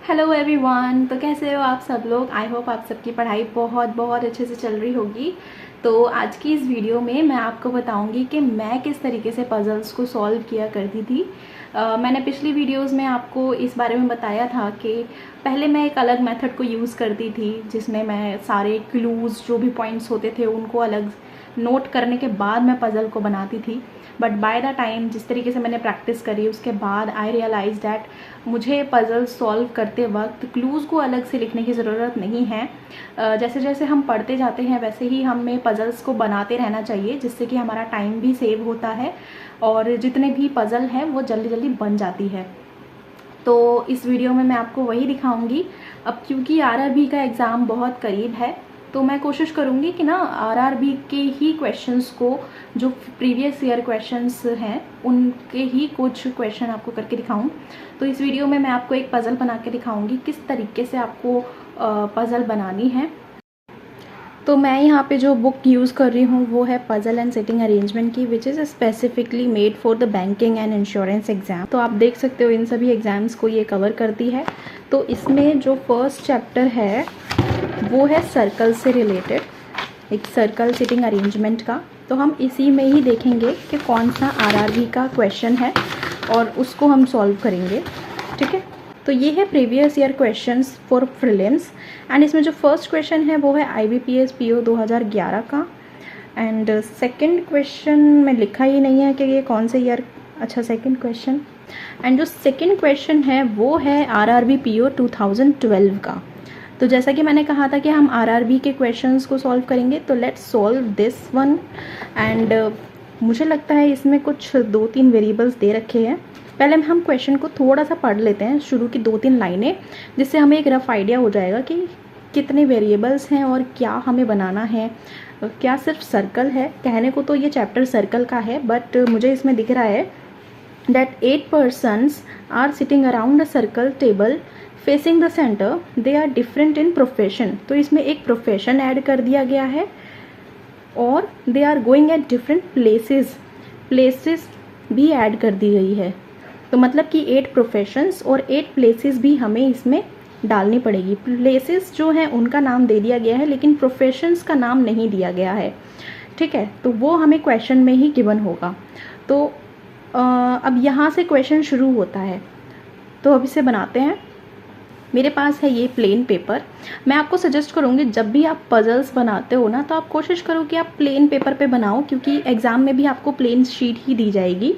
Hello everyone. तो कैसे हो आप सब लोग। आई होप आप सबकी पढ़ाई बहुत बहुत अच्छे से चल रही होगी। तो आज की इस वीडियो में मैं आपको बताऊंगी कि मैं किस तरीके से पजल्स को सॉल्व किया करती थी। मैंने पिछली वीडियोस में आपको इस बारे में बताया था कि पहले मैं एक अलग मेथड को यूज़ करती थी जिसमें मैं सारे क्लूज़ जो भी पॉइंट्स होते थे उनको अलग नोट करने के बाद मैं पज़ल को बनाती थी। बट बाय द टाइम जिस तरीके से मैंने प्रैक्टिस करी उसके बाद आई रियलाइज दैट मुझे पज़ल सॉल्व करते वक्त क्लूज़ को अलग से लिखने की ज़रूरत नहीं है। जैसे जैसे हम पढ़ते जाते हैं वैसे ही हमें पज़ल्स को बनाते रहना चाहिए, जिससे कि हमारा टाइम भी सेव होता है और जितने भी पज़ल हैं वो जल्दी जल्दी बन जाती है। तो इस वीडियो में मैं आपको वही दिखाऊंगी। अब क्योंकि आरआरबी का एग्ज़ाम बहुत करीब है तो मैं कोशिश करूंगी कि ना आरआरबी के ही क्वेश्चंस को, जो प्रीवियस ईयर क्वेश्चंस हैं उनके ही कुछ क्वेश्चन आपको करके दिखाऊं। तो इस वीडियो में मैं आपको एक पज़ल बना के दिखाऊंगी किस तरीके से आपको पज़ल बनानी है। तो मैं यहाँ पे जो बुक यूज़ कर रही हूँ वो है पज़ल एंड सिटिंग अरेंजमेंट की, which is specifically made for the banking and insurance exam. तो आप देख सकते हो इन सभी एग्ज़ाम्स को ये कवर करती है। तो इसमें जो फर्स्ट चैप्टर है वो है सर्कल से रिलेटेड, एक सर्कल सिटिंग अरेंजमेंट का। तो हम इसी में ही देखेंगे कि कौन सा आरआरबी का क्वेश्चन है और उसको हम सॉल्व करेंगे। ठीक है, तो ये है previous year questions for prelims and इसमें जो फर्स्ट क्वेश्चन है वो है IBPS PO 2011 का। एंड सेकंड क्वेश्चन में लिखा ही नहीं है कि ये कौन से ईयर। अच्छा, सेकंड क्वेश्चन। एंड जो सेकंड क्वेश्चन है वो है RRB PO 2012 का। तो जैसा कि मैंने कहा था कि हम आरआरबी के क्वेश्चंस को सॉल्व करेंगे, तो let's solve this one. And मुझे लगता है इसमें कुछ 2-3 वेरिएबल्स दे रखे हैं। पहले हम क्वेश्चन को थोड़ा सा पढ़ लेते हैं, शुरू की 2-3 लाइनें, जिससे हमें एक रफ आइडिया हो जाएगा कि कितने वेरिएबल्स हैं और क्या हमें बनाना है। क्या सिर्फ सर्कल है? कहने को तो ये चैप्टर सर्कल का है, बट मुझे इसमें दिख रहा है that 8 persons are sitting around a circle table facing the center. They are different in profession. तो इसमें एक प्रोफेशन ऐड कर दिया गया है और they are going at different places. Places भी ऐड कर दी गई है। तो मतलब कि 8 प्रोफेशंस और 8 प्लेसेस भी हमें इसमें डालनी पड़ेगी। प्लेसेस जो हैं उनका नाम दे दिया गया है लेकिन प्रोफेशंस का नाम नहीं दिया गया है। ठीक है, तो वो हमें क्वेश्चन में ही गिवन होगा। तो अब यहाँ से क्वेश्चन शुरू होता है, तो अब इसे बनाते हैं। मेरे पास है ये प्लेन पेपर। मैं आपको सजेस्ट करूँगी जब भी आप पजल्स बनाते हो ना, तो आप कोशिश करो कि आप प्लेन पेपर पे बनाओ, क्योंकि एग्ज़ाम में भी आपको प्लेन शीट ही दी जाएगी,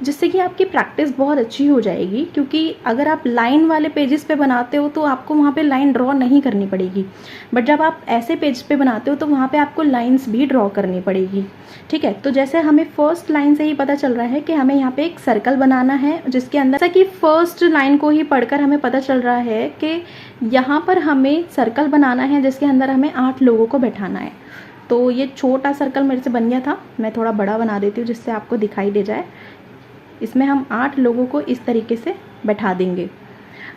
जिससे कि आपकी प्रैक्टिस बहुत अच्छी हो जाएगी। क्योंकि अगर आप लाइन वाले पेजेस पे बनाते हो तो आपको वहाँ पे लाइन ड्रॉ नहीं करनी पड़ेगी, बट जब आप ऐसे पेज पे बनाते हो तो वहाँ पे आपको लाइंस भी ड्रॉ करनी पड़ेगी। ठीक है, तो जैसे हमें फर्स्ट लाइन से ही पता चल रहा है कि हमें यहाँ पे एक सर्कल बनाना है, जिसके अंदर, जैसा कि फर्स्ट लाइन को ही पढ़कर हमें पता चल रहा है कि यहाँ पर हमें सर्कल बनाना है जिसके अंदर हमें 8 लोगों को बैठाना है। तो ये छोटा सर्कल मेरे से बन गया था, मैं थोड़ा बड़ा बना देती हूँ जिससे आपको दिखाई दे जाए। इसमें हम 8 लोगों को इस तरीके से बैठा देंगे।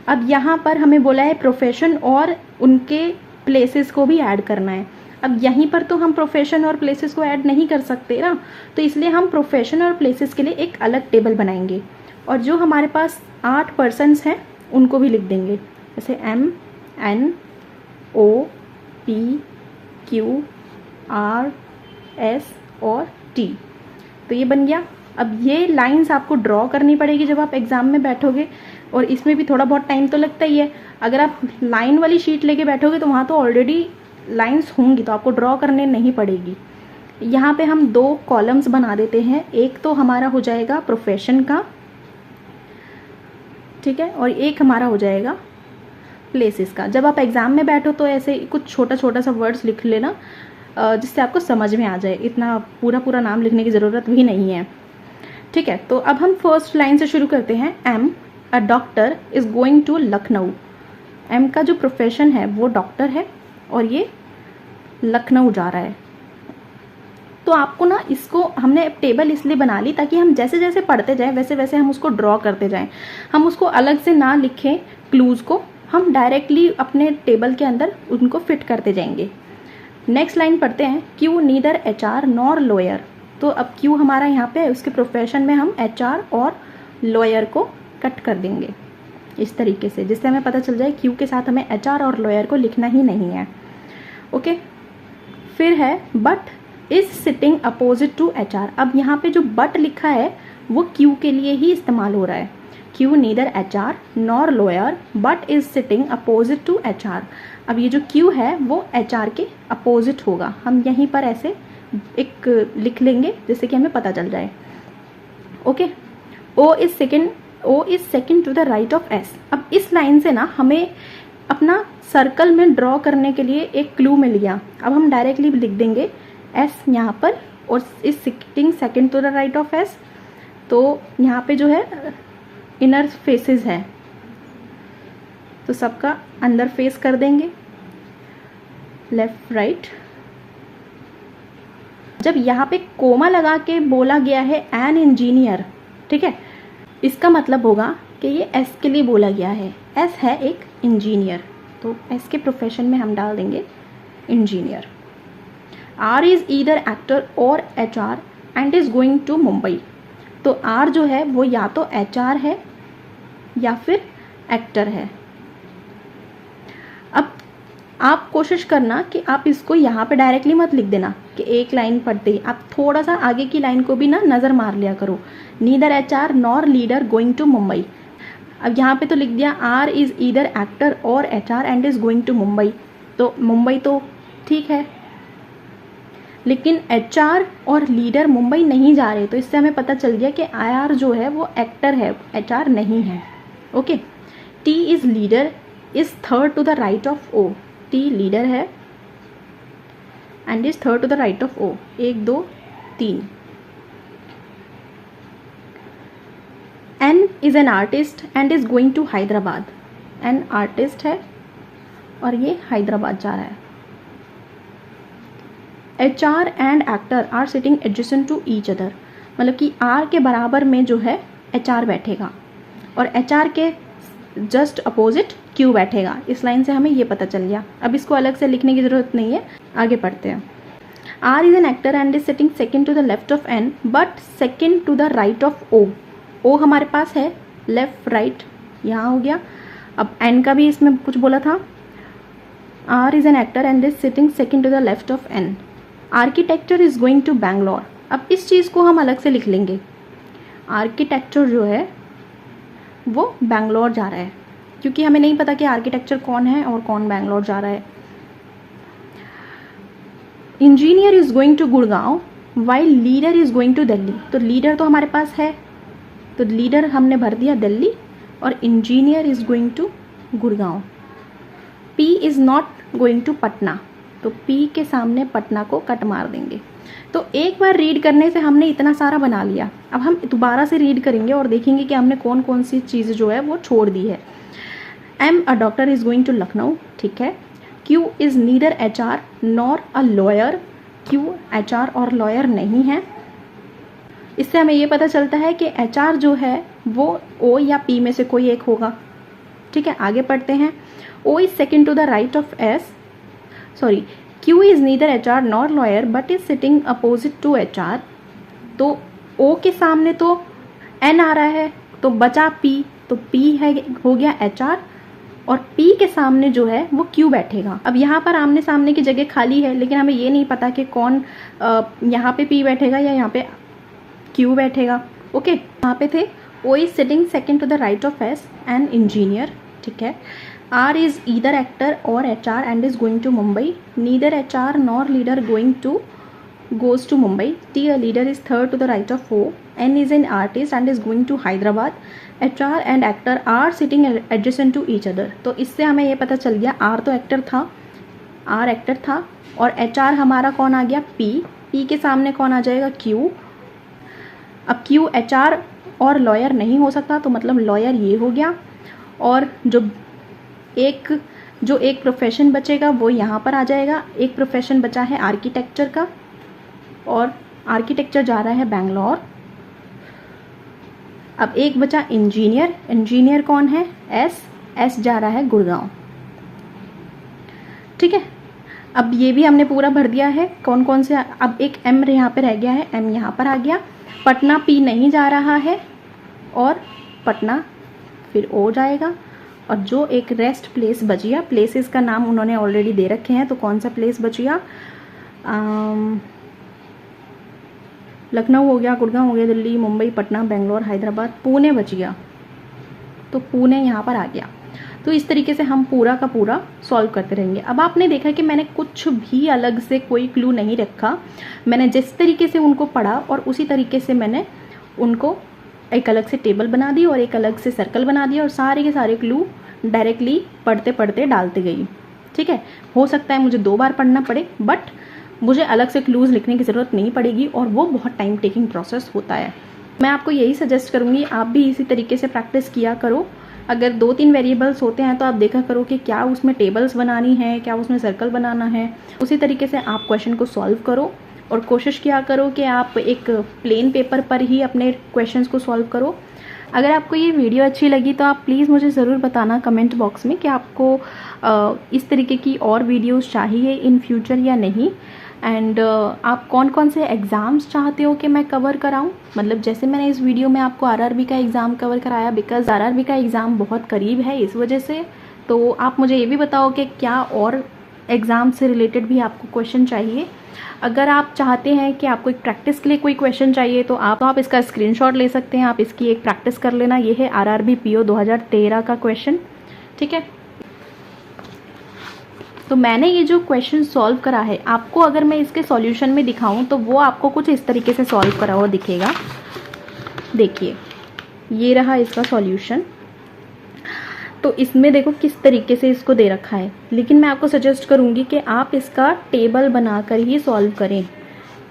अब यहाँ पर हमें बोला है प्रोफेशन और उनके प्लेसेस को भी ऐड करना है। अब यहीं पर तो हम प्रोफेशन और प्लेसेस को ऐड नहीं कर सकते ना, तो इसलिए हम प्रोफेशन और प्लेसेस के लिए एक अलग टेबल बनाएंगे और जो हमारे पास 8 पर्सन्स हैं उनको भी लिख देंगे, जैसे MNOPQRS और T। तो ये बन गया। अब ये लाइंस आपको ड्रॉ करनी पड़ेगी जब आप एग्ज़ाम में बैठोगे, और इसमें भी थोड़ा बहुत टाइम तो लगता ही है। अगर आप लाइन वाली शीट लेके बैठोगे तो वहाँ तो ऑलरेडी लाइंस होंगी, तो आपको ड्रॉ करने नहीं पड़ेगी। यहाँ पे हम 2 कॉलम्स बना देते हैं। एक तो हमारा हो जाएगा प्रोफेशन का, ठीक है, और एक हमारा हो जाएगा प्लेसेस का। जब आप एग्ज़ाम में बैठो तो ऐसे कुछ छोटा छोटा सा वर्ड्स लिख लेना, जिससे आपको समझ में आ जाए। इतना पूरा पूरा नाम लिखने की ज़रूरत भी नहीं है। ठीक है, तो अब हम फर्स्ट लाइन से शुरू करते हैं। M, a doctor is going to Lucknow. M का जो प्रोफेशन है वो डॉक्टर है और ये लखनऊ जा रहा है। तो आपको ना इसको हमने टेबल इसलिए बना ली ताकि हम जैसे जैसे पढ़ते जाएं वैसे वैसे हम उसको ड्रॉ करते जाएं। हम उसको अलग से ना लिखें क्लूज़ को, हम डायरेक्टली अपने टेबल के अंदर उनको फिट करते जाएंगे। नेक्स्ट लाइन पढ़ते हैं। Q neither HR nor lawyer. तो अब Q हमारा यहाँ पे है, उसके प्रोफेशन में हम HR और लॉयर को कट कर देंगे। इस तरीके से, जिससे हमें पता चल जाए क्यू के साथ हमें HR और लॉयर को लिखना ही नहीं है। ओके, फिर है but is sitting opposite to HR। अब यहाँ पे जो बट लिखा है वो क्यू के लिए ही इस्तेमाल हो रहा है। Q neither HR nor lawyer but is sitting opposite to HR। अब ये जो क्यू है वो HR के अपोजिट होगा। हम यहीं पर ऐसे एक लिख लेंगे जिससे कि हमें पता चल जाए। Okay, O is second to the right of S। अब इस लाइन से ना हमें अपना सर्कल में ड्रॉ करने के लिए एक क्लू मिल गया। अब हम डायरेक्टली लिख देंगे S यहाँ पर और is sitting second to the right of S। तो यहाँ पे जो है इनर फेसेस है, तो सबका अंदर फेस कर देंगे, लेफ्ट राइट। जब यहाँ पे कोमा लगा के बोला गया है एन इंजीनियर, ठीक है, इसका मतलब होगा कि ये एस के लिए बोला गया है। एस है एक इंजीनियर, तो एस के प्रोफेशन में हम डाल देंगे engineer. R is either actor or HR and is going to Mumbai. तो आर जो है वो या तो HR है या फिर एक्टर है। अब आप कोशिश करना कि आप इसको यहाँ पे डायरेक्टली मत लिख देना कि एक लाइन पढ़ते ही, आप थोड़ा सा आगे की लाइन को भी ना नज़र मार लिया करो। Neither HR nor leader going to Mumbai. अब यहाँ पे तो लिख दिया R is either actor or HR and is going to Mumbai, तो मुंबई तो ठीक है, लेकिन HR और लीडर मुंबई नहीं जा रहे, तो इससे हमें पता चल गया कि IR जो है वो एक्टर है, HR नहीं है। Okay, T is leader is third to the right of O। T leader है and is third to the right of O। 1 2 3। N is an artist and is going to Hyderabad. N artist है और ये हैदराबाद जा रहा है। HR and actor are sitting adjacent to each other. मतलब कि R के बराबर में जो है HR बैठेगा और HR के जस्ट अपोजिट Q बैठेगा। इस लाइन से हमें ये पता चल गया। अब इसको अलग से लिखने की ज़रूरत नहीं है, आगे पढ़ते हैं। R is an actor and is sitting second to the left of N but second to the right of O। O हमारे पास है लेफ्ट राइट, यहाँ हो गया। अब N का भी इसमें कुछ बोला था। R is an actor and is sitting second to the left of N। Architecture is going to Bangalore. अब इस चीज़ को हम अलग से लिख लेंगे। आर्किटेक्चर जो है वो बैंगलोर जा रहा है, क्योंकि हमें नहीं पता कि आर्किटेक्चर कौन है और कौन बैंगलोर जा रहा है। Engineer is going to Gurgaon while leader is going to Delhi. तो लीडर तो हमारे पास है, तो लीडर हमने भर दिया दिल्ली और engineer is going to Gurgaon. P is not going to Patna, तो P के सामने पटना को कट मार देंगे। तो एक बार रीड करने से हमने इतना सारा बना लिया। अब हम दोबारा से रीड करेंगे और देखेंगे कि हमने कौन कौन सी चीज़ जो है वो छोड़ दी है। M a doctor is going to Lucknow, ठीक है। Q is neither HR nor a lawyer. Q HR और लॉयर नहीं है। इससे हमें ये पता चलता है कि HR जो है वो O या P में से कोई एक होगा, ठीक है। आगे पढ़ते हैं। O is second to the right of S, sorry, Q is neither HR nor lawyer but is sitting opposite to HR। तो O के सामने तो N आ रहा है, तो बचा P, तो P है हो गया HR और P के सामने जो है वो Q बैठेगा। अब यहाँ पर आमने सामने की जगह खाली है, लेकिन हमें ये नहीं पता कि कौन यहाँ पे P बैठेगा या यहाँ पे Q बैठेगा। ओके, यहाँ पे थे O is sitting second to the right of S and engineer, ठीक है। R is either actor or HR and is going to Mumbai. Neither HR nor leader goes to Mumbai. T, a leader is third to the right of O. N is an artist and is going to Hyderabad. HR and actor are sitting adjacent to each other. तो इससे हमें ये पता चल गया R तो actor था, R actor था और HR हमारा कौन आ गया P। P के सामने कौन आ जाएगा Q। अब Q HR और लॉयर नहीं हो सकता, तो मतलब लॉयर ये हो गया। और जो एक प्रोफेशन बचेगा वो यहाँ पर आ जाएगा। एक प्रोफेशन बचा है आर्किटेक्चर का और आर्किटेक्चर जा रहा है बैंगलोर। अब एक बचा इंजीनियर, इंजीनियर कौन है S जा रहा है गुड़गांव, ठीक है। अब ये भी हमने पूरा भर दिया है कौन कौन से। अब एक M यहाँ पे रह गया है, M यहाँ पर आ गया। पटना P नहीं जा रहा है और पटना फिर O जाएगा। और जो एक रेस्ट प्लेस बच गया, प्लेसेस का नाम उन्होंने ऑलरेडी दे रखे हैं, तो कौन सा प्लेस बच गया, लखनऊ हो गया, गुड़गांव हो गया, दिल्ली, मुंबई, पटना, बेंगलोर, हैदराबाद, पुणे बच गया, तो पुणे यहाँ पर आ गया। तो इस तरीके से हम पूरा का पूरा सॉल्व करते रहेंगे। अब आपने देखा कि मैंने कुछ भी अलग से कोई क्लू नहीं रखा, मैंने जिस तरीके से उनको पढ़ा और उसी तरीके से मैंने उनको एक अलग से टेबल बना दी और एक अलग से सर्कल बना दिया और सारे के सारे क्लू डायरेक्टली पढ़ते पढ़ते डालते गई। ठीक है, हो सकता है मुझे 2 बार पढ़ना पड़े, बट मुझे अलग से क्लूज़ लिखने की ज़रूरत नहीं पड़ेगी और वो बहुत टाइम टेकिंग प्रोसेस होता है। मैं आपको यही सजेस्ट करूँगी, आप भी इसी तरीके से प्रैक्टिस किया करो। अगर 2-3 वेरिएबल्स होते हैं तो आप देखा करो कि क्या उसमें टेबल्स बनानी है, क्या उसमें सर्कल बनाना है, उसी तरीके से आप क्वेश्चन को सॉल्व करो और कोशिश किया करो कि आप एक प्लेन पेपर पर ही अपने क्वेश्चंस को सॉल्व करो। अगर आपको ये वीडियो अच्छी लगी तो आप प्लीज़ मुझे ज़रूर बताना कमेंट बॉक्स में कि आपको इस तरीके की और वीडियोस चाहिए इन फ्यूचर या नहीं, एंड आप कौन कौन से एग्ज़ाम्स चाहते हो कि मैं कवर कराऊं। मतलब जैसे मैंने इस वीडियो में आपको आरआरबी का एग्ज़ाम कवर कराया, बिकॉज़ आरआरबी का एग्ज़ाम बहुत करीब है इस वजह से। तो आप मुझे ये भी बताओ कि क्या और एग्ज़ाम से रिलेटेड भी आपको क्वेश्चन चाहिए। अगर आप चाहते हैं कि आपको एक प्रैक्टिस के लिए कोई क्वेश्चन चाहिए तो आप इसका स्क्रीनशॉट ले सकते हैं, आप इसकी एक प्रैक्टिस कर लेना। ये है आरआरबी पीओ 2013 का क्वेश्चन। ठीक है, तो मैंने ये जो क्वेश्चन सॉल्व करा है, आपको अगर मैं इसके सॉल्यूशन में दिखाऊं तो वो आपको कुछ इस तरीके से सॉल्व करा हुआ दिखेगा। देखिए, ये रहा इसका सॉल्यूशन। तो इसमें देखो किस तरीके से इसको दे रखा है, लेकिन मैं आपको सजेस्ट करूंगी कि आप इसका टेबल बनाकर ही सॉल्व करें।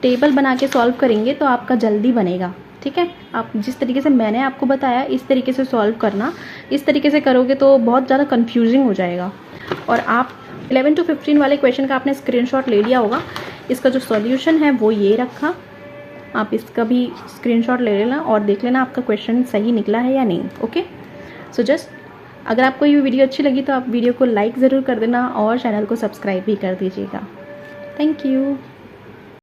टेबल बना के सॉल्व करेंगे तो आपका जल्दी बनेगा। ठीक है, आप जिस तरीके से मैंने आपको बताया इस तरीके से सॉल्व करना। इस तरीके से करोगे तो बहुत ज़्यादा कन्फ्यूजिंग हो जाएगा। और आप 11 to 15 वाले क्वेश्चन का आपने स्क्रीनशॉट ले लिया होगा। इसका जो सॉल्यूशन है वो ये रखा, आप इसका भी स्क्रीनशॉट ले लेना और देख लेना आपका क्वेश्चन सही निकला है या नहीं। ओके, सो जस्ट अगर आपको ये वीडियो अच्छी लगी तो आप वीडियो को लाइक ज़रूर कर देना और चैनल को सब्सक्राइब भी कर दीजिएगा। Thank you.